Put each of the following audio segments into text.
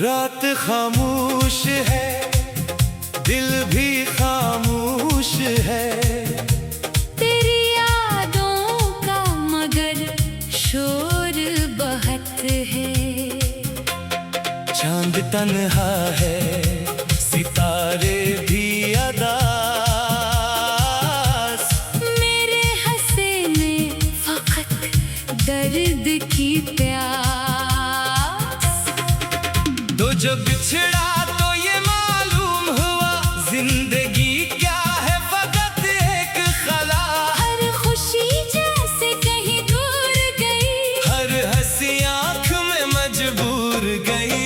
रात खामोश है, दिल भी खामोश है, तेरी यादों का मगर शोर बहुत है। चांद तन्हा है, सितारे भी अदास, मेरे हंसे में फकत दर्द की प्यास। तो जब बिछड़ा तो ये मालूम हुआ, जिंदगी क्या है फकत एक खला। हर खुशी जैसे कहीं दूर गई, हर हंसी आँख में मजबूर गई।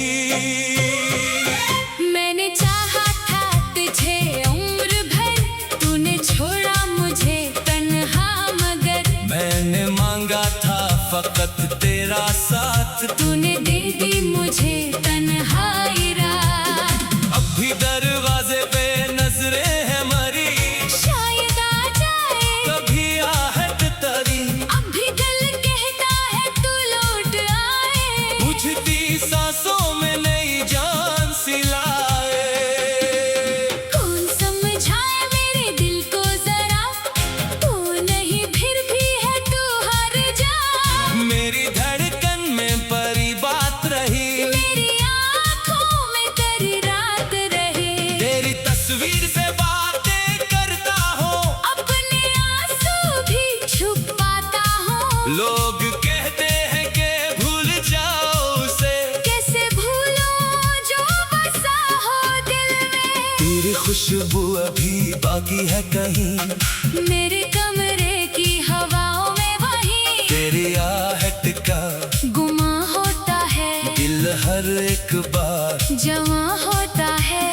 मैंने चाहा था तुझे उम्र भर, तूने छोड़ा मुझे तन्हा मगर। मैंने मांगा था फकत तेरा साथ, तूने दे दी मुझे तन्हाई रात। अब भी दरवाजे पे नजरें हैं मरी, शायद आ जाए कभी आहट तरी। अब भी दिल कहता है तू लौट आए, बुझती सांसों में नई जान सी लाए। कौन समझाए मेरे दिल को जरा, तू नहीं फिर भी है तू हर जा। मेरी धड़कन में परी बात रही, मेरी आँखों में तेरी रात रहे। तेरी तस्वीर से बातें करता हूँ, अपने आंसू भी छुपाता हूँ। लोग कहते हैं कि भूल जाओ उसे, कैसे भूलूं जो बसा हो दिल में। तेरी खुशबू अभी बाकी है कहीं, मेरे कमरे की हवाओं में वही तेरी आहट का गुमा होता है, दिल हर एक बार जवां होता है।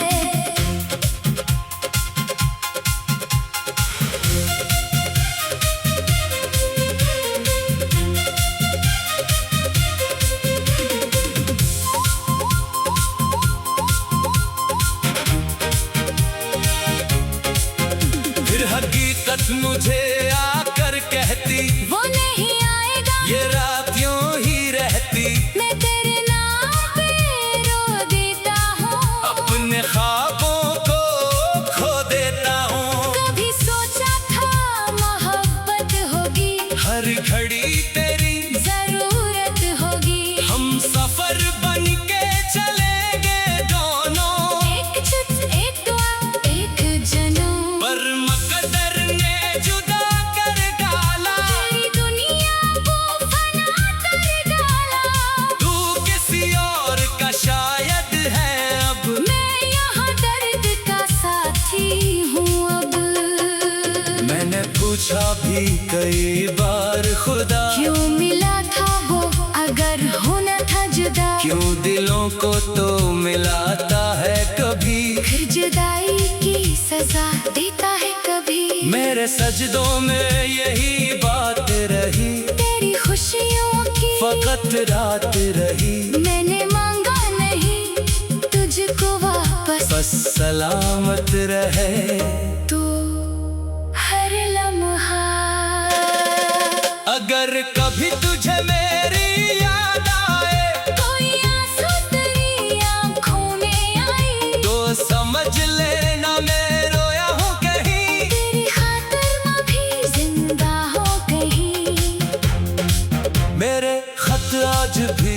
फिर हकीकत मुझे आकर कहती, वो नहीं आएगा, ये रात यूं ही रहती। मैं तेरे नाम पे रो देता हूँ। अपने ख्वाबों को खो देता हूँ, कभी सोचा था मोहब्बत होगी, हर घड़ी तेरी जरूरत होगी। हम सफर बन के चलेंगे दोनों, एक चित एक दुआ एक जनम, पर मकदर ने जुदा कर डाला। तेरी दुनिया को फना कर डाला। तू किसी और का शायद है अब, मैं यहाँ दर्द का साथी हूँ अब। मैंने पूछा भी कई बार खुदा, क्यों मिला था वो अगर होना था जुदा। क्यों दिलों को तो मिलाता है कभी, फिर जुदाई की सजा देता है कभी। मेरे सजदों में यही बात रही, तेरी खुशियों की फकत रात रही। मैंने मांगा नहीं तुझको वापस, बस सलामत रहे तू हर लम्हा। अगर कभी तुझे मेरी याद आए, कोई आंसू तेरी आँखों में आई, तो समझ लेना मैं रोया हूँ कहीं। तेरी खातिर मैं भी जिंदा हो कहीं। मेरे खत आज भी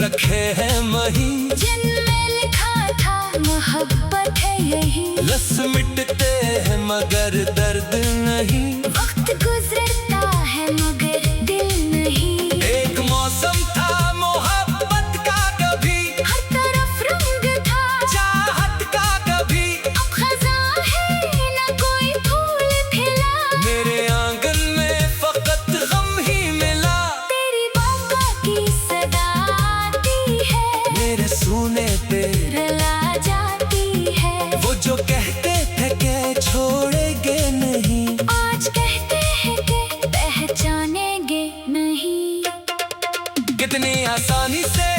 रखे हैं वहीं, जिनमें लिखा था मोहब्बत है यही। लफ्ज़ मिटते हैं मगर दर्द नहीं, वक्त गुजरता है मगर दिल नहीं। एक मौसम था मोहब्बत का कभी, हर तरफ रंग था चाहत का कभी। अब खज़ां है न कोई फूल खिला, मेरे आंगन में फकत गम ही मिला। तेरी बाका की सदा आती है, मेरे सूने पे रुला जाती है। वो जो कहते थे कि छोड़ेंगे नहीं, आज कहते हैं कि पहचानेंगे नहीं। कितनी आसानी से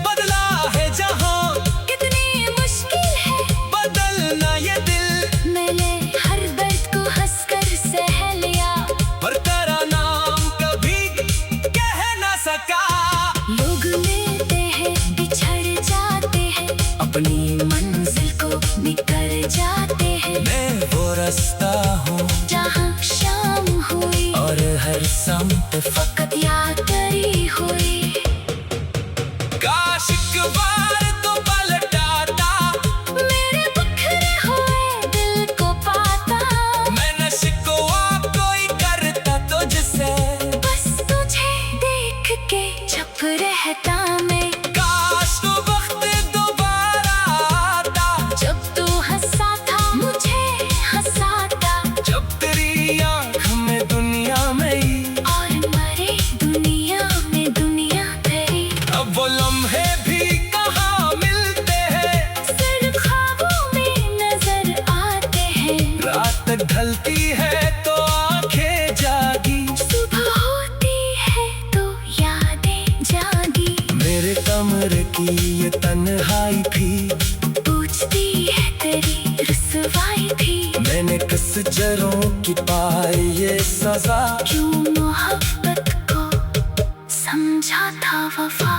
बदला है जहां, कितनी मुश्किल है बदलना ये दिल। मैंने हर दर्द को हंसकर सह लिया, पर तेरा नाम कभी कह ना सका। लोग मिलते हैं बिछड़ जाते हैं, फकत याद करी हुई। काश एक बार तो पलटाता, मेरे बिखरे हुए दिल को पाता। मैं न शिकवा कोई करता तुझसे, बस तुझे देख के चुप रहता मैं। काश तो वक्त दोबारा आता, जब तू हंसा था मुझे हंसाता। जब तेरी आँख में दुनिया में और मरे दुनिया में दुनिया तेरी। अब वो लम्हे भी कहाँ मिलते हैं, सिर्फ ख्वाबों में नजर आते हैं। रात ढलती है तो आंखें जागी, सुबह होती है तो यादें जागी। मेरे कमरे की ये तन्हाई भी पूछती है तेरी रुसवाई भी। मैंने किस जरों की पाई ये सजा, क्यों मोहब्बत को समझा था वफा।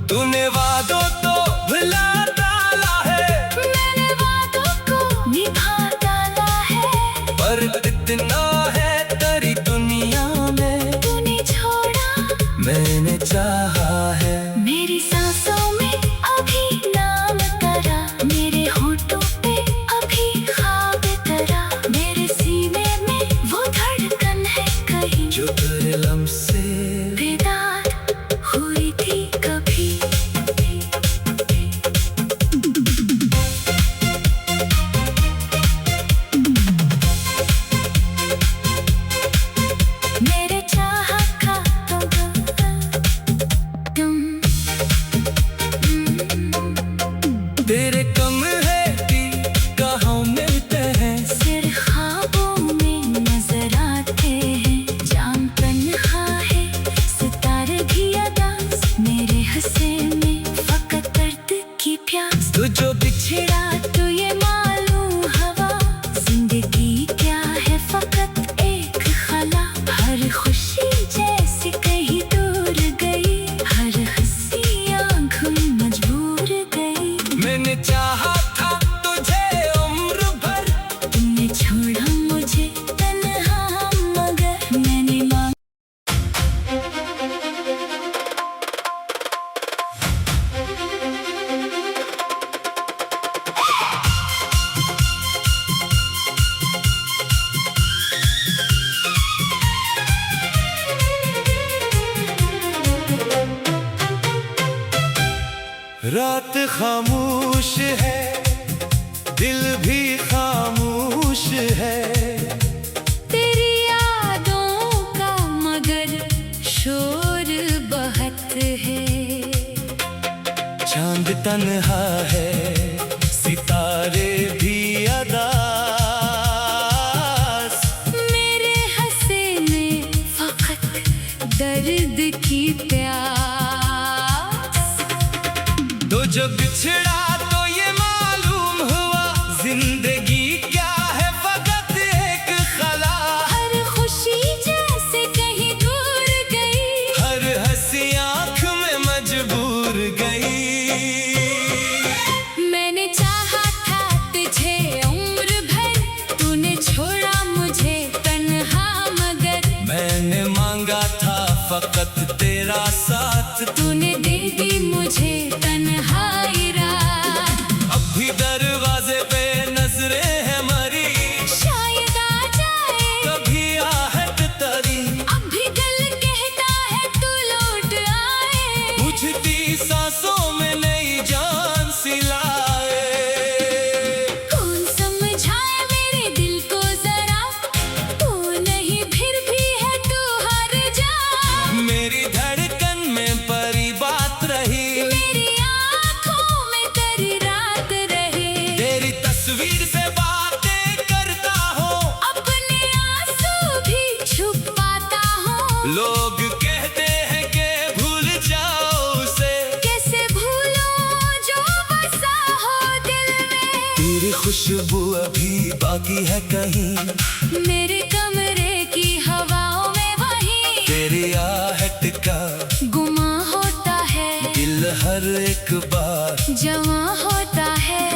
तूने वादों तो भुला डाला है, मैंने वादों को निभा डाला है। पर इतना है तेरी दुनिया में, तूने छोड़ा मैंने चाहा है। मेरी सांसों में अभी नाम तेरा, मेरे होठों पे अभी ख्वाब तेरा। मेरे सीने में वो धड़कन है कहीं, जो तेरे लम्से बेदार हुई थी कभी। मेरे चाहत का तुम तेरे कम है कि कहाँ मिलते हैं, सिर्फ ख्वाबों में नजर आते हैं। जाम तन्हा है सितारे भी अदास, मेरे हंसे में फकत दर्द की प्यास। तू जो बिछड़ा तो ये मालूम हवा, जिंदगी क्या है फकत एक खला। हर खुशी जैसे कहीं दूर गई, हर हंसी आँख में मजबूर गई। मैंने चाहा था तुझे उम्र भर, तुमने छोड़ा मुझे तन्हा मगर मैंने मांगा। रात खामोश है, दिल भी खामोश है, तेरी यादों का मगर शोर बहुत है। चांद तन्हा है सितारे भी अदास, मेरे हंसे में फकत दर्द की प्यास। तो जो बिछड़ा तो ये मालूम हुआ, जिंदगी क्या है फकत एक खला। हर खुशी जैसे कहीं दूर गई, हर हंसी आँख में मजबूर गई। मैंने चाहा था तुझे उम्र भर। तूने छोड़ा मुझे तन्हा मगर मैंने मांगा था फकत तेरा साथ, तूने दे दी मुझे तन्हाई रात। अब भी दरवाजे पे नजरें हैं मरी, शायद आ जाए कभी आहट तरी, अब भी दिल कहता है तू लौट आए। बुझती सांसों में नई जान सी लाए। कौन समझाए मेरे दिल को जरा, तू नहीं फिर भी है तू हर जा। मेरी धड़कन में परी बात रही, मेरी आँखों में तेरी रात रहे। तेरी तस्वीर से बातें करता हूँ, अपने आंसू भी छुपाता हूँ। लोग कहते हैं कि भूल जाओ उसे, कैसे भूलूं जो बसा हो दिल में। तेरी खुशबू अभी बाकी है कहीं, मेरे कमरे की हवाओं में वही तेरी आहट का गुमा होता है। दिल हर एक बार जवां होता है।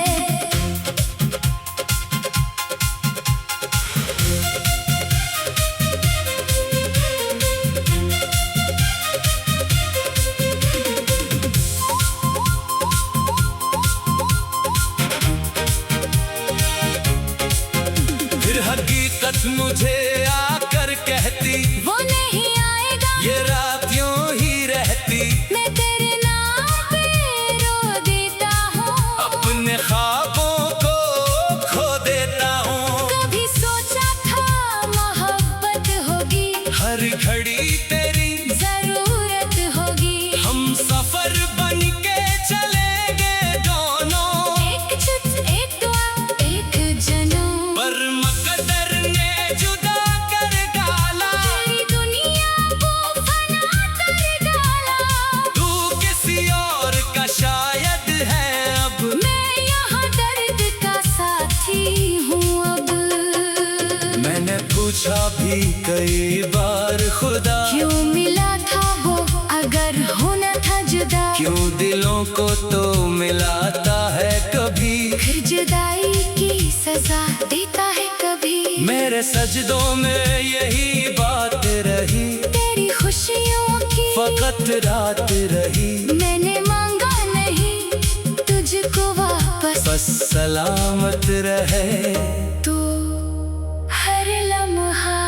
क्यों मिला था वो अगर होना था जुदा, क्यों दिलों को तो मिलाता है कभी, फिर जुदाई की सजा देता है कभी। मेरे सजदों में यही बात रही, तेरी खुशियों की फकत रात रही, मैंने मांगा नहीं तुझको वापस, बस सलामत रहे तो हर लम्हा।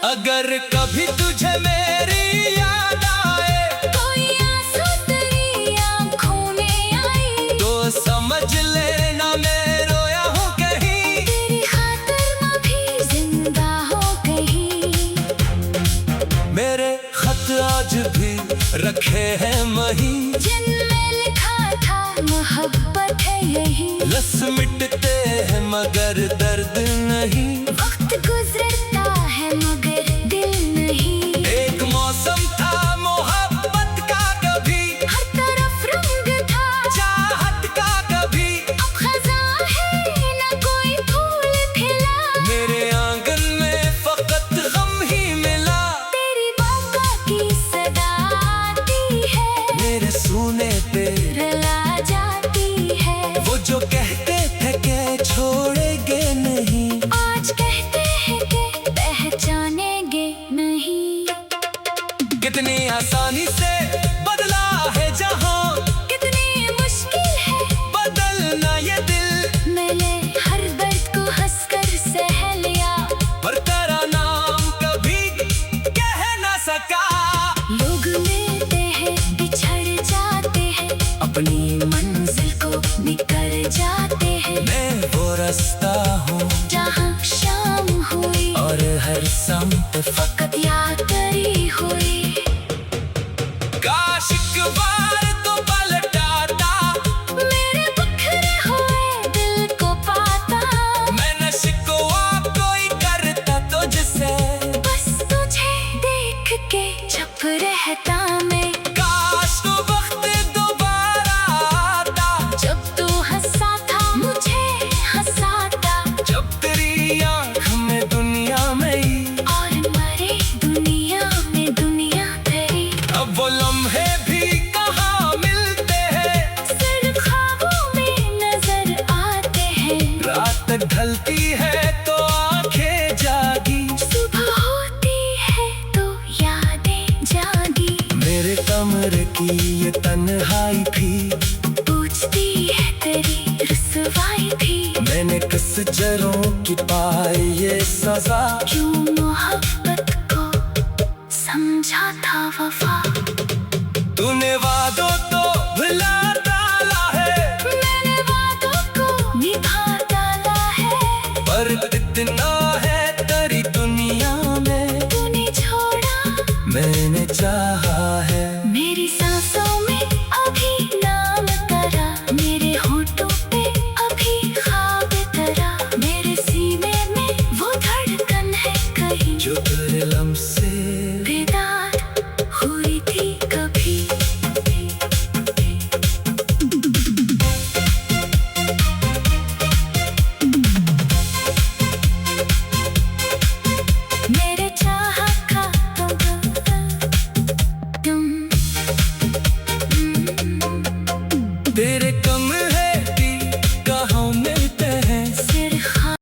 अगर कभी तुझे मेरी याद आए, कोई आंसू तेरी आँखों में आई, तो समझ लेना मैं रोया हूँ कहीं, तेरी खातिर मैं भी जिंदा हो कहीं। मेरे खत आज भी रखे हैं वहीं, जिनमें लिखा था मोहब्बत है यही, लस मिटते हैं मगर दर्द नहीं, वक्त गुजरता है मगर दिल नहीं। एक मौसम था मोहब्बत का कभी, हर तरफ रंग था चाहत का कभी, अब खज़ां है ना कोई फूल खिला, मेरे आंगन में फकत गम ही मिला। तेरी बातों की सदा आती है, मेरे सूने पे रुला जाती है, वो जो कहते थे कि छोड़ेंगे नहीं, आज कहते हैं कि पहचानेंगे नहीं। कितनी आसानी से बदला है जहां, कितनी मुश्किल है बदलना ये दिल, मैंने हर दर्द को हंसकर सह लिया, पर तेरा नाम कभी कह ना सका। लोग मिलते हैं बिछड़ जाते हैं, अपनी मंजिल को निकल जाते हैं, मैं वो रास्ता हूँ जहाँ शाम हुई और हर समत फकत याद करी हुई। काश एक बार तो पलटाता, मेरे बिखरे हुए दिल को पाता, मैंने शिकवा कोई करता तुझसे, बस तुझे देख के चुप रहता मैं, काश तो वक्त दोबारा आता, जब तू हंसा था मुझे हंसाता, जब तेरी आँख में दुनिया में ही, और मरे दुनिया में दुनिया तेरी। अब वो लम्हे भी कहाँ मिलते हैं, सिर्फ ख्वाबों में नजर आते हैं, रात ढलती है तो आंखें जागी, सुबह होती है तो यादें जागी, मेरे कमरे की ये तन्हाई भी, पूछती है तेरी रुसवाई भी, मैंने किस जरों की पाई ये सजा, क्यों मोहब्बत को समझा था वफा। तूने वादों तो भुला डाला है, मैंने वादों को निभा डाला है, पर इतना है तेरी दुनिया में, तूने छोड़ा मैंने चाहा